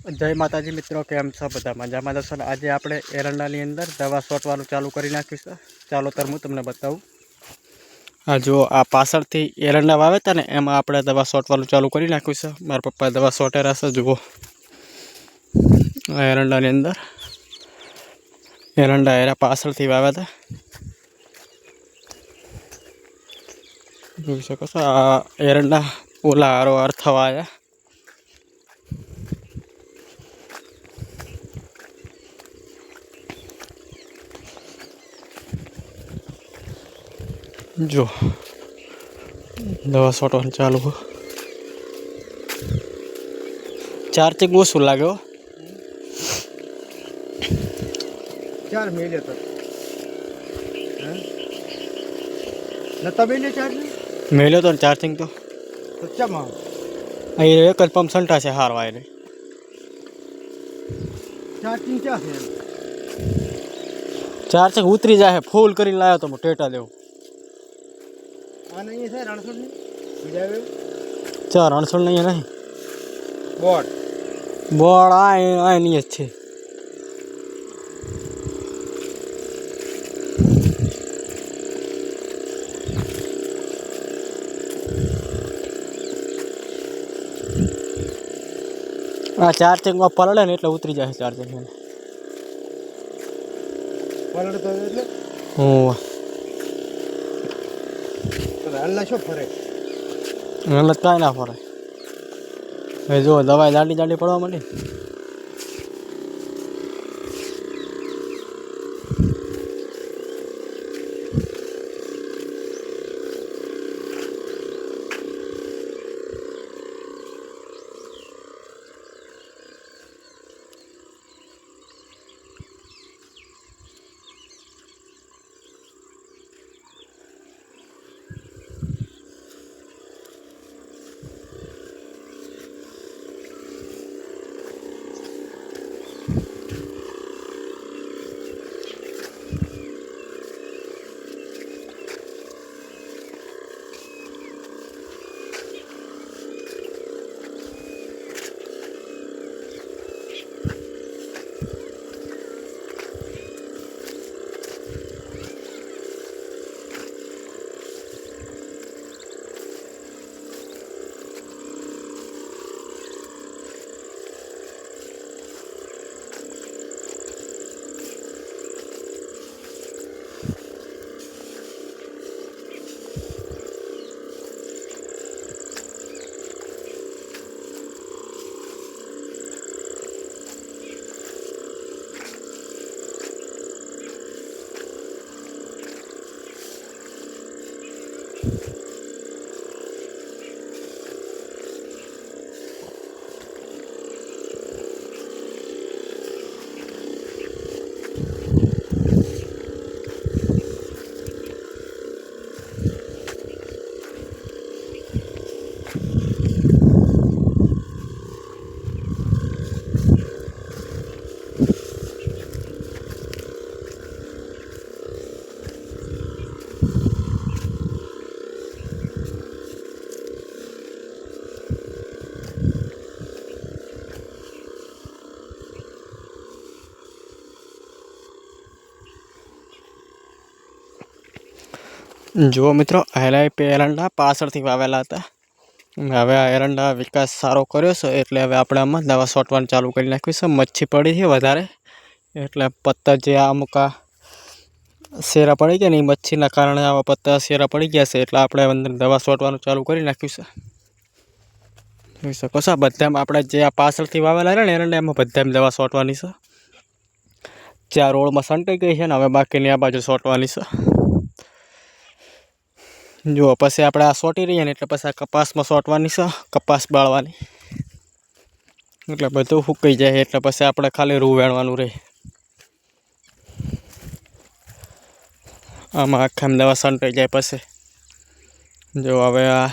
जय माताजी मित्रों, केम छो बधा मजामां छो ने। आज आपणे एरंडानी अंदर दवा छांटवानुं चालू करी नाख्युं छे। चालो तर हूँ तमने बतावुं। आ जो आ पाछळथी एरंडा वाव्या ने एमां आपणे दवा छांटवानुं चालू करी नाख्युं छे। मारा पप्पाए दवा छांटेला छे। जुओ आ एरंडानी अंदर एरंडा एरा पाछळथी वाव्या हता। જોઈ શકો છો આ એરંડા ઓલા હારોહાર થવા આવ્યા। जो दवा છાંટવાનું ચાલુ हो। ચાર્જિંગ ઓછું લાગે હો। 4 मिले तो नता बेले चार्ज મેલ્યો તો ચાર્જિંગ તો સચ્ચામાં અહીં એક જ પંપ સંટા છે હારવા એટલે ચાર્જિંગ क्या है ચાર્જિંગ ઉતરી જાય ફૂલ કરીને લાવ્યો તો હું ટેટા દેવો આ નહીં છે રણછોડ ની બીજાવે ચાર રણછોડ નહીં નહીં બોર્ડ બોર્ડ આ નહીં જ છે। आ चार्जिंग में पलड़े ने એટલે ઉતરી જાય ચાર્જિંગ में પલડ તો એટલે હું તો હલ્લા શું ફરે એટલે કાંઈ ના ફરે। હવે જો દવાઈ દાંડી દાંડી પડવા માંડી। जो मित्रों हेला एरंडा पाछळथी वावेला हता। हवे आ एरंडा विकास सारो कर्यो छे एटले हवे आपणे आमां दवा छांटवानुं चालू करी नाख्युं छे। मच्छी पड़ी छे वधारे एटले पत्ता जे अमुक शेरा पड़ी गया ने मच्छीना कारणे आवा पत्ता शेरा पड़ी गया छे एटले आपणे अंदर दवा छांटवानुं चालू करी नाख्युं छे। જોઈ શકો છો બધામાં આપણે જે આ પાછળથી વાવેલા રહ્યા ને એરંડા એમાં બધામાં દવા છાંટવાની છે। ચાર રોડમાં છંટાઈ ગઈ છે ને હવે બાકીની આ બાજુ છાંટવાની છે। જો પછી આપણે આ છોટી રહીએ ને એટલે પછી આ કપાસમાં છાંટવાની છે। કપાસ બાળવાની એટલે બધું ફૂકાઈ જાય એટલે પછી આપણે ખાલી રૂ વેણવાનું રહે। આમાં આખામાં દવા છંટાઈ જાય પછી જો હવે આ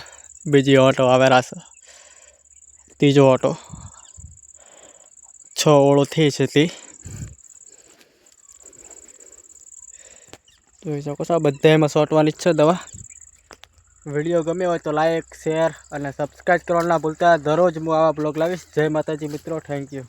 બીજી ઓટો આવેલા છે। तीजो ऑटो 6 ओळो थी छे ती જોઈ શકો છો બધામાં છાંટવાની છે દવા। વિડીયો ગમ્યો હોય તો લાઈક શેર અને સબસ્ક્રાઇબ કરવાનું ના ભૂલતા। દરરોજ હું આવા બ્લોગ લાવીશ। જય માતાજી મિત્રો, થેન્ક યુ।